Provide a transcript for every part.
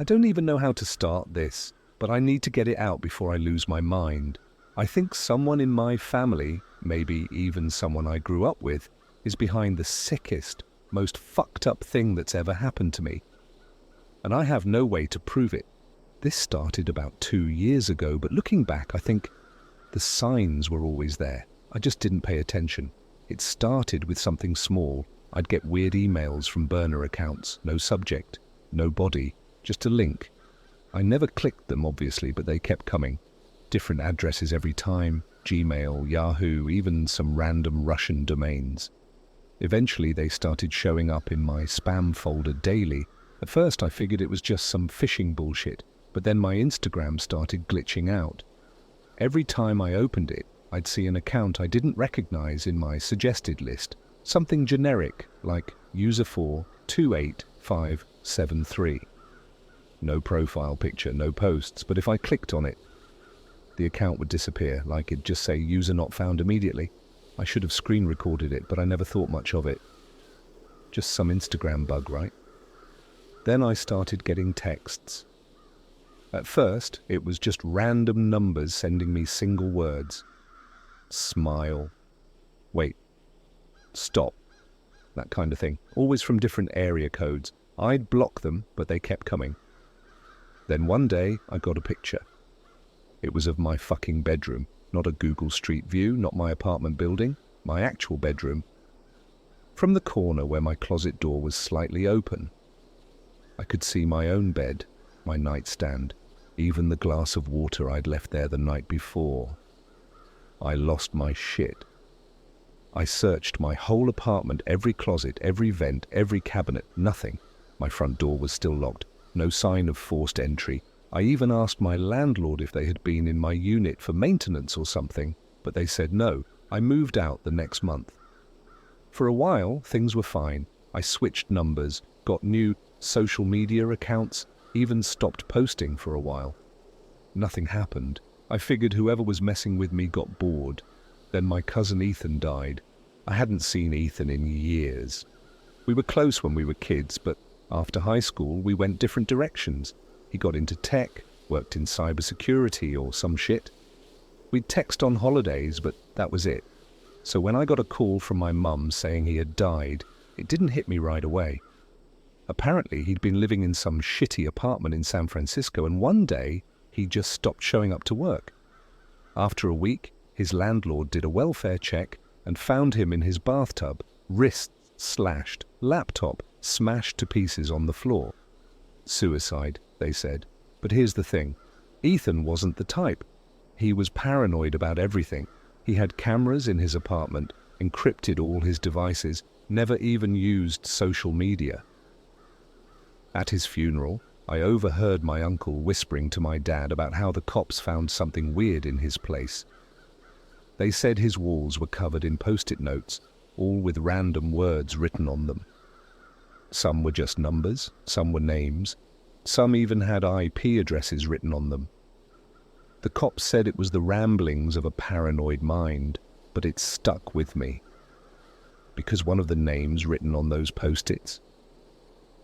don't even know how to start this, but I need to get it out before I lose my mind. I think someone in my family, maybe even someone I grew up with, is behind the sickest, most fucked up thing that's ever happened to me. And I have no way to prove it. This started about 2 years ago, but looking back, I think the signs were always there. I just didn't pay attention. It started with something small. I'd get weird emails from burner accounts, no subject, no body, just a link. I never clicked them, obviously, but they kept coming. Different addresses every time, Gmail, Yahoo, even some random Russian domains. Eventually, they started showing up in my spam folder daily. At first, I figured it was just some phishing bullshit, but then my Instagram started glitching out. Every time I opened it, I'd see an account I didn't recognize in my suggested list. Something generic, like user4285573. No profile picture, no posts, but if I clicked on it, the account would disappear, like it'd just say user not found immediately. I should have screen recorded it, but I never thought much of it. Just some Instagram bug, right? Then I started getting texts. At first, it was just random numbers sending me single words. Smile. Wait. Stop. That kind of thing. Always from different area codes. I'd block them, but they kept coming. Then one day, I got a picture. It was of my fucking bedroom. Not a Google Street View, not my apartment building, my actual bedroom. From the corner where my closet door was slightly open, I could see my own bed, my nightstand, even the glass of water I'd left there the night before. I lost my shit. I searched my whole apartment, every closet, every vent, every cabinet, nothing. My front door was still locked, no sign of forced entry. I even asked my landlord if they had been in my unit for maintenance or something, but they said no. I moved out the next month. For a while, things were fine. I switched numbers, got new social media accounts, even stopped posting for a while. Nothing happened. I figured whoever was messing with me got bored. Then my cousin Ethan died. I hadn't seen Ethan in years. We were close when we were kids, but after high school, we went different directions. He got into tech, worked in cybersecurity or some shit. We'd text on holidays, but that was it. So when I got a call from my mum saying he had died, it didn't hit me right away. Apparently, he'd been living in some shitty apartment in San Francisco, and one day, he just stopped showing up to work. After a week, his landlord did a welfare check and found him in his bathtub, wrists slashed, laptop smashed to pieces on the floor. Suicide, they said. But here's the thing. Ethan wasn't the type. He was paranoid about everything. He had cameras in his apartment, encrypted all his devices, never even used social media. At his funeral, I overheard my uncle whispering to my dad about how the cops found something weird in his place. They said his walls were covered in post-it notes, all with random words written on them. Some were just numbers, some were names, some even had IP addresses written on them. The cops said it was the ramblings of a paranoid mind, but it stuck with me. Because one of the names written on those post-its?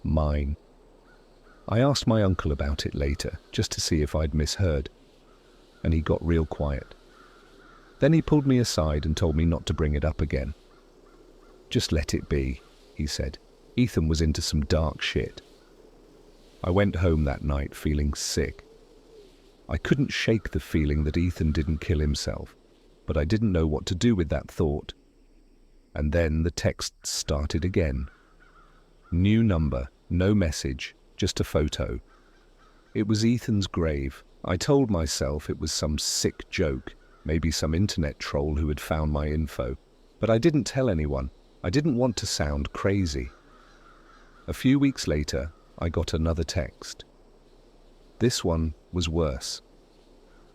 Mine. I asked my uncle about it later, just to see if I'd misheard, and he got real quiet. Then he pulled me aside and told me not to bring it up again. Just let it be, he said. Ethan was into some dark shit. I went home that night feeling sick. I couldn't shake the feeling that Ethan didn't kill himself, but I didn't know what to do with that thought. And then the texts started again. New number, no message, just a photo. It was Ethan's grave. I told myself it was some sick joke, maybe some internet troll who had found my info. But I didn't tell anyone. I didn't want to sound crazy. A few weeks later, I got another text. This one was worse.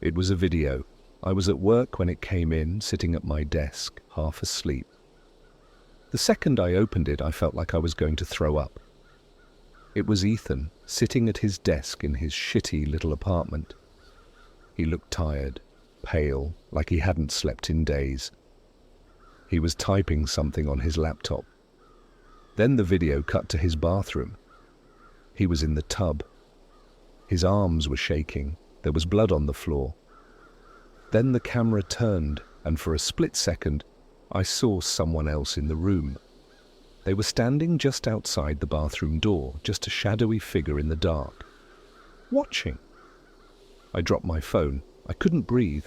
It was a video. I was at work when it came in, sitting at my desk, half asleep. The second I opened it, I felt like I was going to throw up. It was Ethan, sitting at his desk in his shitty little apartment. He looked tired, pale, like he hadn't slept in days. He was typing something on his laptop. Then the video cut to his bathroom. He was in the tub. His arms were shaking. There was blood on the floor. Then the camera turned, and for a split second, I saw someone else in the room. They were standing just outside the bathroom door, just a shadowy figure in the dark. Watching. I dropped my phone. I couldn't breathe,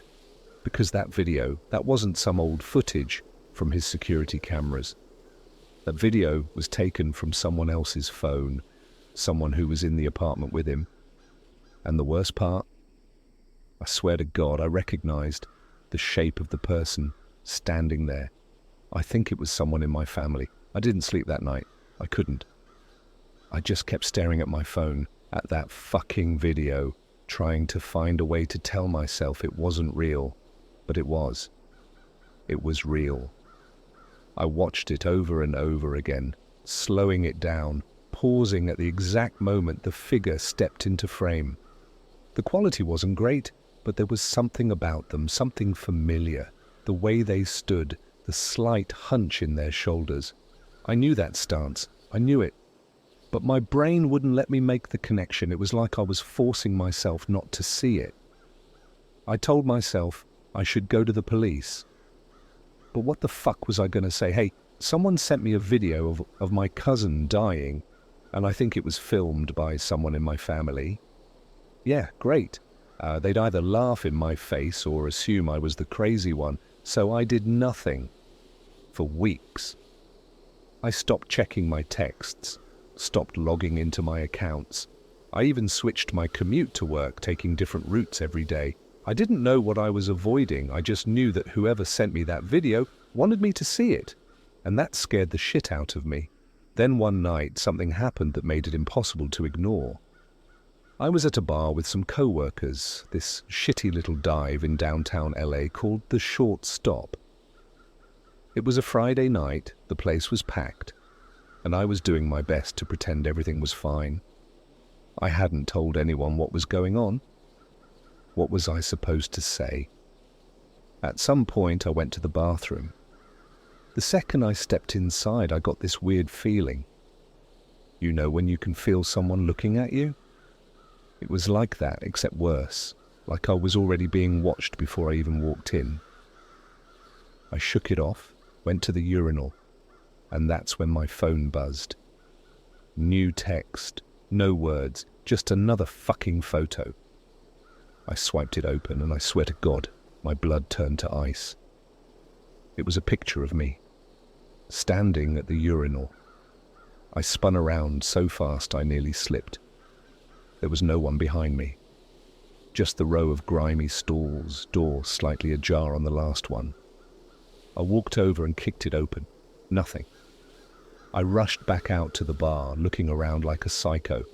because that video, that wasn't some old footage from his security cameras. That video was taken from someone else's phone, someone who was in the apartment with him. And the worst part, I swear to God, I recognized the shape of the person standing there. I think it was someone in my family. I didn't sleep that night. I couldn't. I just kept staring at my phone, at that fucking video, trying to find a way to tell myself it wasn't real. But it was. It was real. I watched it over and over again, slowing it down, pausing at the exact moment the figure stepped into frame. The quality wasn't great, but there was something about them, something familiar. The way they stood, the slight hunch in their shoulders. I knew that stance. I knew it. But my brain wouldn't let me make the connection. It was like I was forcing myself not to see it. I told myself I should go to the police. But what the fuck was I going to say? Hey, someone sent me a video of my cousin dying, and I think it was filmed by someone in my family. Yeah, great. They'd either laugh in my face or assume I was the crazy one, so I did nothing for weeks. I stopped checking my texts, stopped logging into my accounts. I even switched my commute to work, taking different routes every day. I didn't know what I was avoiding. I just knew that whoever sent me that video wanted me to see it, and that scared the shit out of me. Then one night, something happened that made it impossible to ignore. I was at a bar with some co-workers, this shitty little dive in downtown LA called The Short Stop. It was a Friday night, the place was packed, and I was doing my best to pretend everything was fine. I hadn't told anyone what was going on. What was I supposed to say? At some point, I went to the bathroom. The second I stepped inside, I got this weird feeling. You know when you can feel someone looking at you? It was like that, except worse, like I was already being watched before I even walked in. I shook it off, went to the urinal, and that's when my phone buzzed. New text, no words, just another fucking photo. I swiped it open, and I swear to God, my blood turned to ice. It was a picture of me, standing at the urinal. I spun around so fast I nearly slipped. There was no one behind me. Just the row of grimy stalls, door slightly ajar on the last one. I walked over and kicked it open. Nothing. I rushed back out to the bar, looking around like a psycho.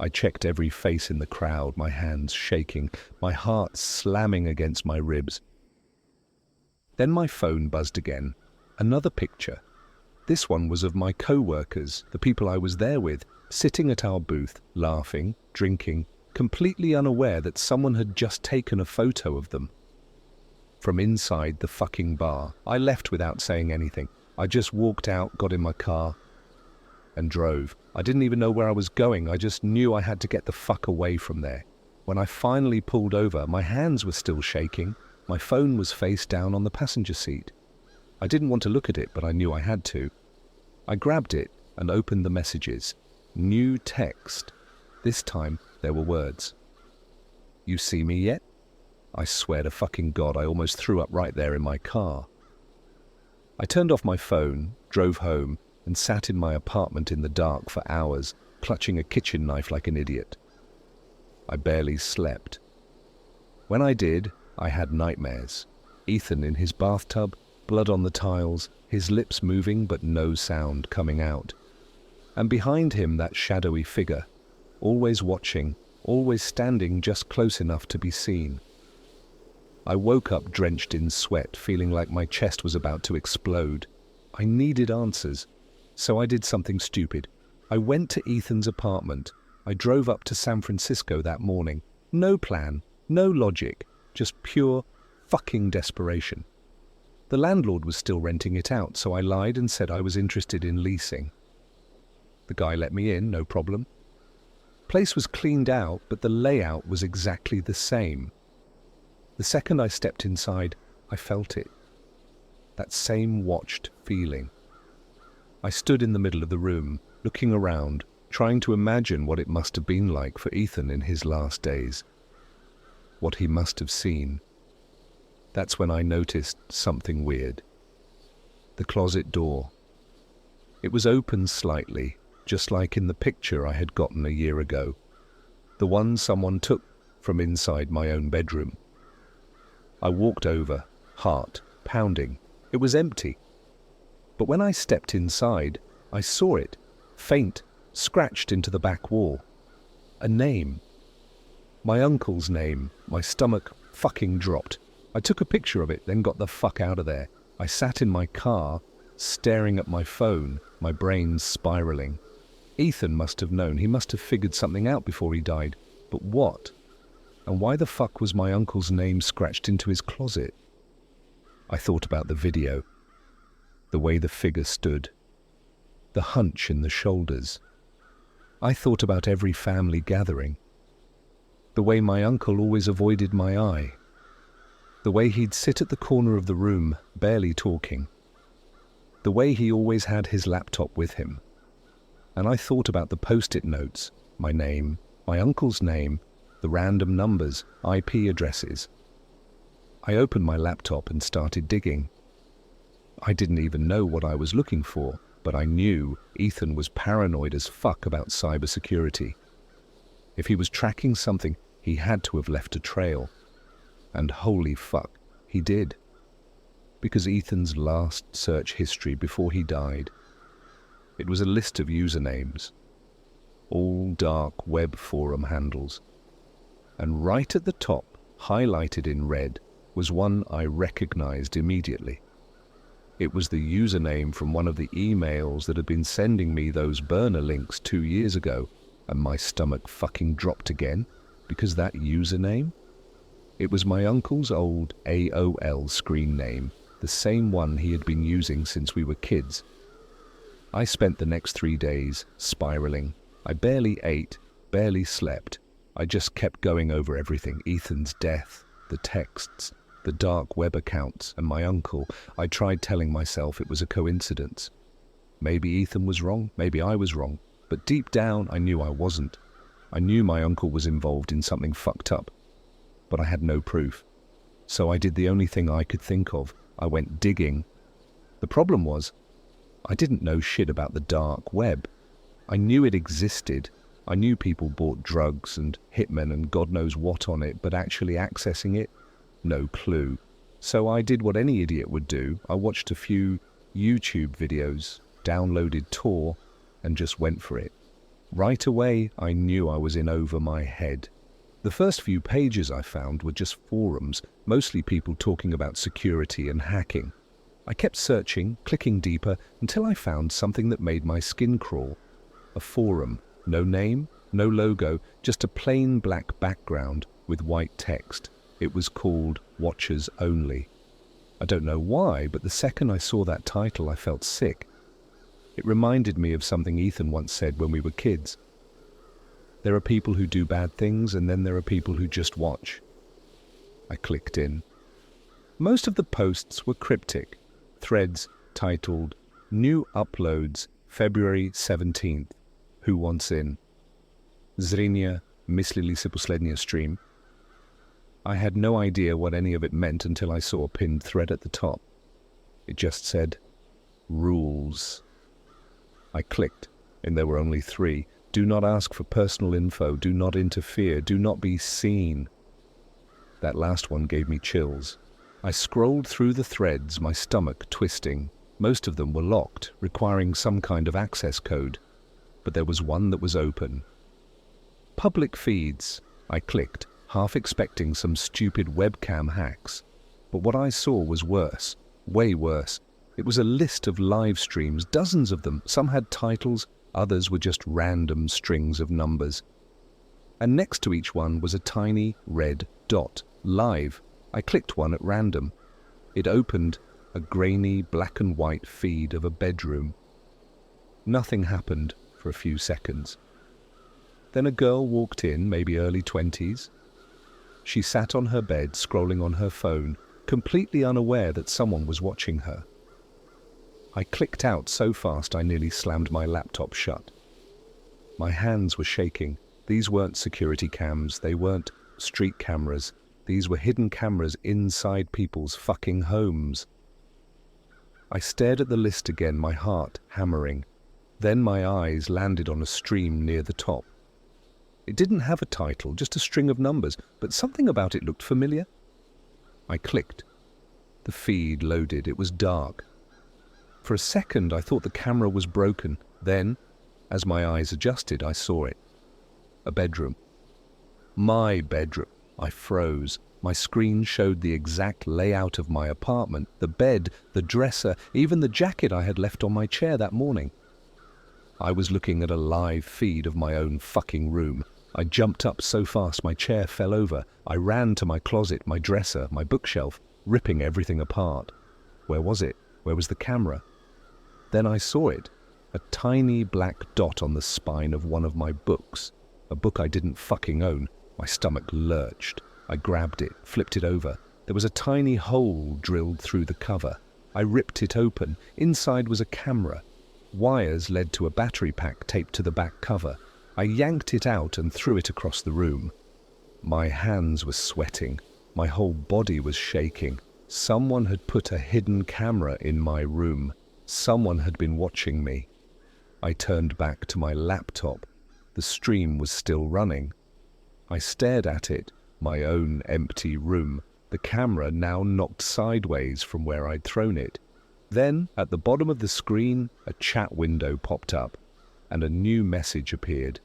I checked every face in the crowd, my hands shaking, my heart slamming against my ribs. Then my phone buzzed again. Another picture. This one was of my co-workers, the people I was there with, sitting at our booth, laughing, drinking, completely unaware that someone had just taken a photo of them. From inside the fucking bar, I left without saying anything. I just walked out, got in my car, and drove. I didn't even know where I was going. I just knew I had to get the fuck away from there. When I finally pulled over, my hands were still shaking. My phone was face down on the passenger seat. I didn't want to look at it, but I knew I had to. I grabbed it and opened the messages. New text. This time, there were words. You see me yet? I swear to fucking God, I almost threw up right there in my car. I turned off my phone, drove home, and sat in my apartment in the dark for hours, clutching a kitchen knife like an idiot. I barely slept. When I did, I had nightmares. Ethan in his bathtub, blood on the tiles, his lips moving but no sound coming out. And behind him that shadowy figure, always watching, always standing just close enough to be seen. I woke up drenched in sweat, feeling like my chest was about to explode. I needed answers, so I did something stupid. I went to Ethan's apartment. I drove up to San Francisco that morning. No plan, no logic, just pure fucking desperation. The landlord was still renting it out, so I lied and said I was interested in leasing. The guy let me in, no problem. place was cleaned out, but the layout was exactly the same. The second I stepped inside, I felt it. That same watched feeling. I stood in the middle of the room, looking around, trying to imagine what it must have been like for Ethan in his last days. What he must have seen. That's when I noticed something weird. The closet door. It was open slightly, just like in the picture I had gotten a year ago. The one someone took from inside my own bedroom. I walked over, heart pounding. It was empty. But when I stepped inside, I saw it, faint, scratched into the back wall. A name. My uncle's name. My stomach fucking dropped. I took a picture of it, then got the fuck out of there. I sat in my car, staring at my phone, my brain spiraling. Ethan must have known. He must have figured something out before he died. But what? And why the fuck was my uncle's name scratched into his closet? I thought about the video. The way the figure stood. The hunch in the shoulders. I thought about every family gathering. The way my uncle always avoided my eye. The way he'd sit at the corner of the room, barely talking. The way he always had his laptop with him. And I thought about the post-it notes, my name, my uncle's name, the random numbers, IP addresses. I opened my laptop and started digging. I didn't even know what I was looking for, but I knew Ethan was paranoid as fuck about cybersecurity. If he was tracking something, he had to have left a trail. And holy fuck, he did. Because Ethan's last search history before he died, it was a list of usernames, all dark web forum handles. And right at the top, highlighted in red, was one I recognized immediately. It was the username from one of the emails that had been sending me those burner links 2 years ago, and my stomach fucking dropped again, because that username? It was my uncle's old AOL screen name, the same one he had been using since we were kids. I spent the next 3 days spiraling. I barely ate, barely slept. I just kept going over everything, Ethan's death, the texts, the dark web accounts, and my uncle. I tried telling myself it was a coincidence. Maybe Ethan was wrong, maybe I was wrong, but deep down I knew I wasn't. I knew my uncle was involved in something fucked up, but I had no proof. So I did the only thing I could think of. I went digging. The problem was, I didn't know shit about the dark web. I knew it existed. I knew people bought drugs and hitmen and God knows what on it, but actually accessing it? No clue. So I did what any idiot would do. I watched a few YouTube videos, downloaded Tor, and just went for it. Right away, I knew I was in over my head. The first few pages I found were just forums, mostly people talking about security and hacking. I kept searching, clicking deeper, until I found something that made my skin crawl. A forum. No name, no logo, just a plain black background with white text. It was called Watchers Only. I don't know why, but the second I saw that title, I felt sick. It reminded me of something Ethan once said when we were kids. There are people who do bad things, and then there are people who just watch. I clicked in. Most of the posts were cryptic. Threads titled, New Uploads, February 17th. Who wants in? Zrenia myslili si poslední stream. I had no idea what any of it meant until I saw a pinned thread at the top. It just said, Rules. I clicked, and there were only 3. Do not ask for personal info, do not interfere, do not be seen. That last one gave me chills. I scrolled through the threads, my stomach twisting. Most of them were locked, requiring some kind of access code. But there was one that was open. Public feeds. I clicked, half expecting some stupid webcam hacks. But what I saw was worse, way worse. It was a list of live streams, dozens of them. Some had titles, others were just random strings of numbers. And next to each one was a tiny red dot, live. I clicked one at random. It opened a grainy black and white feed of a bedroom. Nothing happened for a few seconds. Then a girl walked in, maybe early 20s. She sat on her bed, scrolling on her phone, completely unaware that someone was watching her. I clicked out so fast I nearly slammed my laptop shut. My hands were shaking. These weren't security cams, they weren't street cameras. These were hidden cameras inside people's fucking homes. I stared at the list again, my heart hammering. Then my eyes landed on a stream near the top. It didn't have a title, just a string of numbers, but something about it looked familiar. I clicked. The feed loaded. It was dark. For a second, I thought the camera was broken. Then, as my eyes adjusted, I saw it. A bedroom. My bedroom. I froze. My screen showed the exact layout of my apartment, the bed, the dresser, even the jacket I had left on my chair that morning. I was looking at a live feed of my own fucking room. I jumped up so fast my chair fell over. I ran to my closet, my dresser, my bookshelf, ripping everything apart. Where was it? Where was the camera? Then I saw it, a tiny black dot on the spine of one of my books, a book I didn't fucking own. My stomach lurched. I grabbed it, flipped it over. There was a tiny hole drilled through the cover. I ripped it open. Inside was a camera. Wires led to a battery pack taped to the back cover. I yanked it out and threw it across the room. My hands were sweating. My whole body was shaking. Someone had put a hidden camera in my room. Someone had been watching me. I turned back to my laptop. The stream was still running. I stared at it, my own empty room, the camera now knocked sideways from where I'd thrown it. Then, at the bottom of the screen, a chat window popped up, and a new message appeared.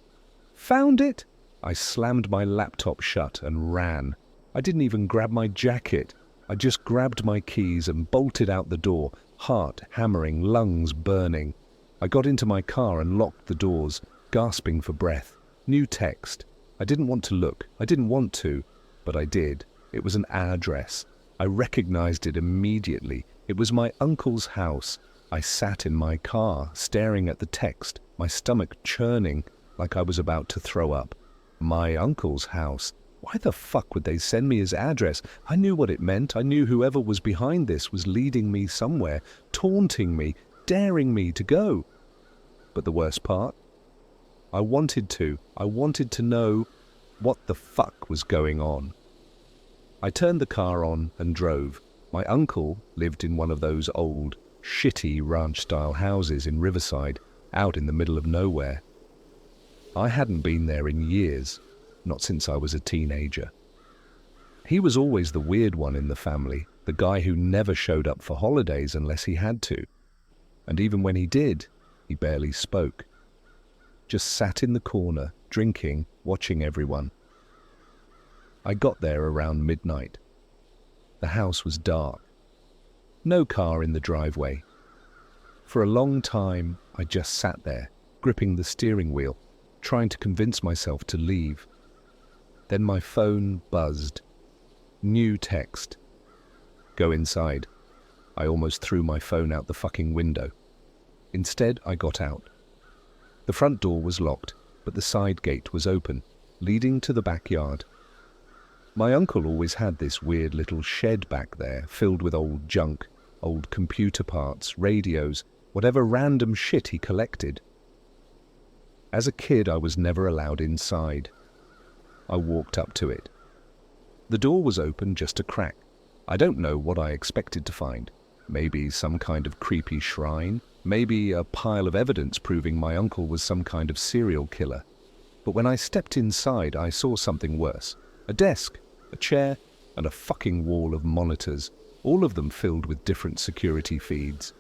"Found it!" I slammed my laptop shut and ran. I didn't even grab my jacket. I just grabbed my keys and bolted out the door, heart hammering, lungs burning. I got into my car and locked the doors, gasping for breath. New text. I didn't want to look. I didn't want to, but I did. It was an address. I recognized it immediately. It was my uncle's house. I sat in my car, staring at the text, my stomach churning like I was about to throw up. My uncle's house. Why the fuck would they send me his address? I knew what it meant. I knew whoever was behind this was leading me somewhere, taunting me, daring me to go. But the worst part? I wanted to know what the fuck was going on. I turned the car on and drove. My uncle lived in one of those old, shitty ranch-style houses in Riverside, out in the middle of nowhere. I hadn't been there in years, not since I was a teenager. He was always the weird one in the family, the guy who never showed up for holidays unless he had to. And even when he did, he barely spoke. Just sat in the corner, drinking, watching everyone. I got there around midnight. The house was dark. No car in the driveway. For a long time, I just sat there, gripping the steering wheel, trying to convince myself to leave. Then my phone buzzed. New text. Go inside. I almost threw my phone out the fucking window. Instead, I got out. The front door was locked, but the side gate was open, leading to the backyard. My uncle always had this weird little shed back there, filled with old junk, old computer parts, radios, whatever random shit he collected. As a kid, I was never allowed inside. I walked up to it. The door was open just a crack. I don't know what I expected to find. Maybe some kind of creepy shrine, maybe a pile of evidence proving my uncle was some kind of serial killer. But when I stepped inside, I saw something worse. A desk, a chair, and a fucking wall of monitors, all of them filled with different security feeds.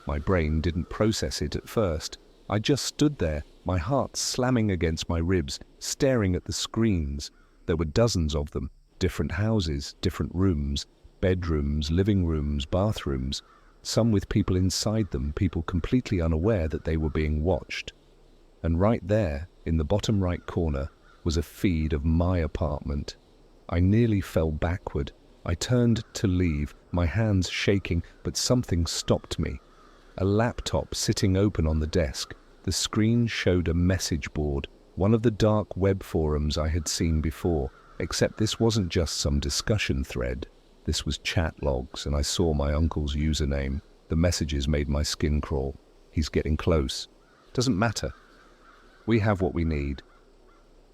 My brain didn't process it at first. I just stood there, my heart slamming against my ribs, staring at the screens. There were dozens of them, different houses, different rooms, bedrooms, living rooms, bathrooms, some with people inside them, people completely unaware that they were being watched. And right there, in the bottom right corner, was a feed of my apartment. I nearly fell backward. I turned to leave, my hands shaking, but something stopped me. A laptop sitting open on the desk. The screen showed a message board, One of the dark web forums I had seen before, except this wasn't just some discussion thread. This was chat logs, and I saw my uncle's username. The messages made my skin crawl. He's getting close. Doesn't matter. We have what we need.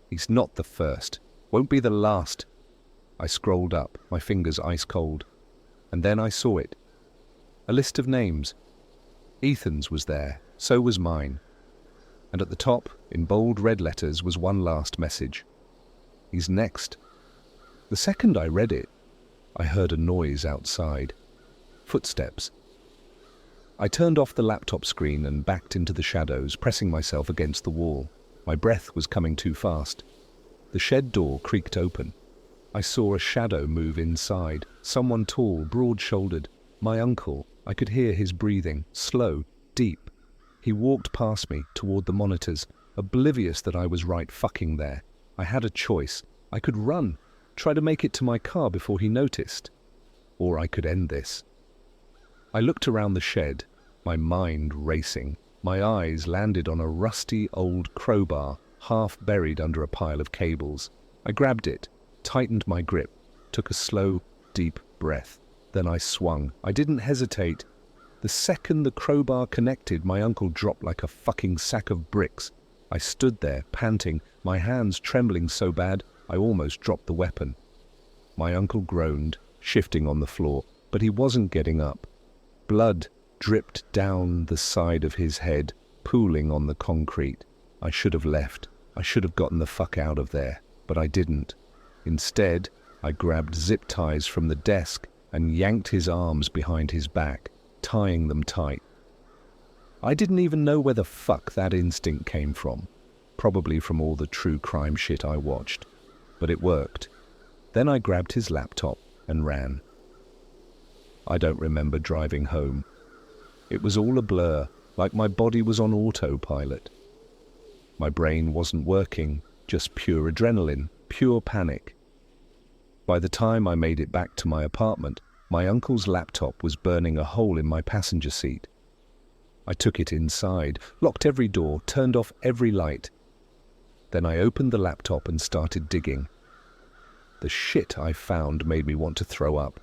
He's not the first. Won't be the last. I scrolled up, my fingers ice cold. And then I saw it. A list of names. Ethan's was there. So was mine. And at the top, in bold red letters, was one last message. He's next. The second I read it, I heard a noise outside. Footsteps. I turned off the laptop screen and backed into the shadows, pressing myself against the wall. My breath was coming too fast. The shed door creaked open. I saw a shadow move inside. Someone tall, broad-shouldered. My uncle. I could hear his breathing, slow, deep. He walked past me, toward the monitors, oblivious that I was right fucking there. I had a choice. I could run, try to make it to my car before he noticed. Or I could end this. I looked around the shed, my mind racing. My eyes landed on a rusty old crowbar, half buried under a pile of cables. I grabbed it, tightened my grip, took a slow, deep breath. Then I swung. I didn't hesitate. The second the crowbar connected, my uncle dropped like a fucking sack of bricks. I stood there, panting, my hands trembling so bad I almost dropped the weapon. My uncle groaned, shifting on the floor, but he wasn't getting up. Blood dripped down the side of his head, pooling on the concrete. I should have left. I should have gotten the fuck out of there, but I didn't. Instead, I grabbed zip ties from the desk and yanked his arms behind his back, tying them tight. I didn't even know where the fuck that instinct came from. Probably from all the true crime shit I watched. But it worked. Then I grabbed his laptop and ran. I don't remember driving home. It was all a blur, like my body was on autopilot. My brain wasn't working, just pure adrenaline, pure panic. By the time I made it back to my apartment, my uncle's laptop was burning a hole in my passenger seat. I took it inside, locked every door, turned off every light. Then I opened the laptop and started digging. The shit I found made me want to throw up.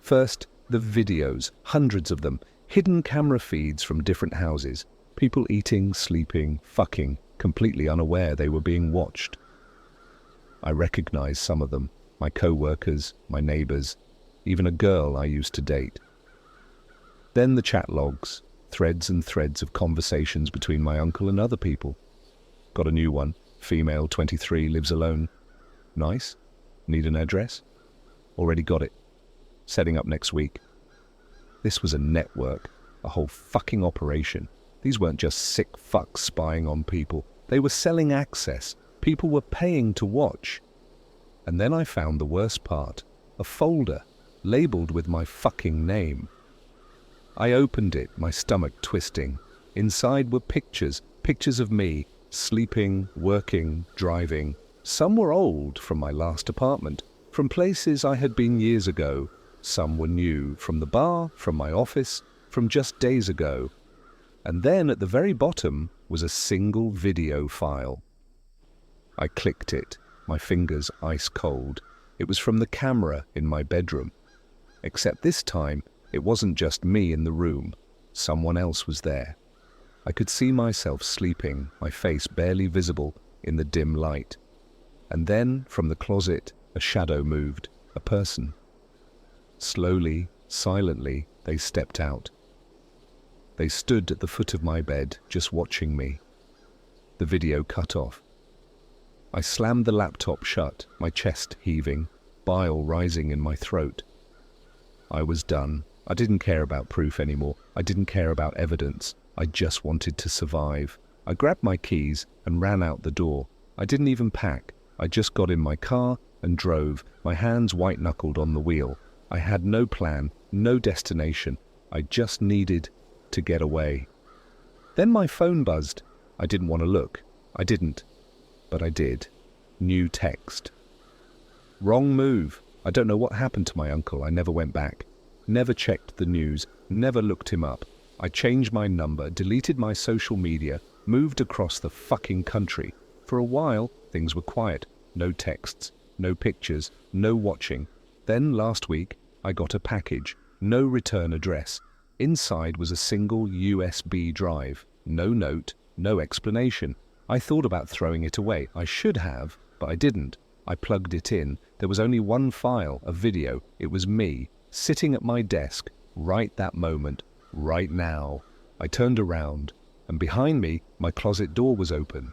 First, the videos, hundreds of them, hidden camera feeds from different houses, people eating, sleeping, fucking, completely unaware they were being watched. I recognized some of them, my co-workers, my neighbors, even a girl I used to date. Then the chat logs, threads and threads of conversations between my uncle and other people. Got a new one, female, 23, lives alone. Nice. Need an address? Already got it. Setting up next week. This was a network, a whole fucking operation. These weren't just sick fucks spying on people. They were selling access. People were paying to watch. And then I found the worst part, a folder labeled with my fucking name. I opened it, my stomach twisting. Inside were pictures of me, sleeping, working, driving. Some were old, from my last apartment, from places I had been years ago. Some were new, from the bar, from my office, from just days ago. And then at the very bottom was a single video file. I clicked it, my fingers ice cold. It was from the camera in my bedroom. Except this time, it wasn't just me in the room. Someone else was there. I could see myself sleeping, my face barely visible in the dim light. And then, from the closet, a shadow moved, a person. Slowly, silently, they stepped out. They stood at the foot of my bed, just watching me. The video cut off. I slammed the laptop shut, my chest heaving, bile rising in my throat. I was done. I didn't care about proof anymore. I didn't care about evidence. I just wanted to survive. I grabbed my keys and ran out the door. I didn't even pack. I just got in my car and drove, my hands white-knuckled on the wheel. I had no plan, no destination. I just needed to get away. Then my phone buzzed. I didn't want to look. I didn't. But I did. New text. Wrong move. I don't know what happened to my uncle. I never went back. Never checked the news. Never looked him up. I changed my number, deleted my social media, moved across the fucking country. For a while, things were quiet. No texts, no pictures, no watching. Then last week, I got a package. No return address. Inside was a single USB drive. No note, no explanation. I thought about throwing it away. I should have, but I didn't. I plugged it in. There was only one file, a video. It was me, sitting at my desk, right that moment, right now. I turned around, and behind me, my closet door was open.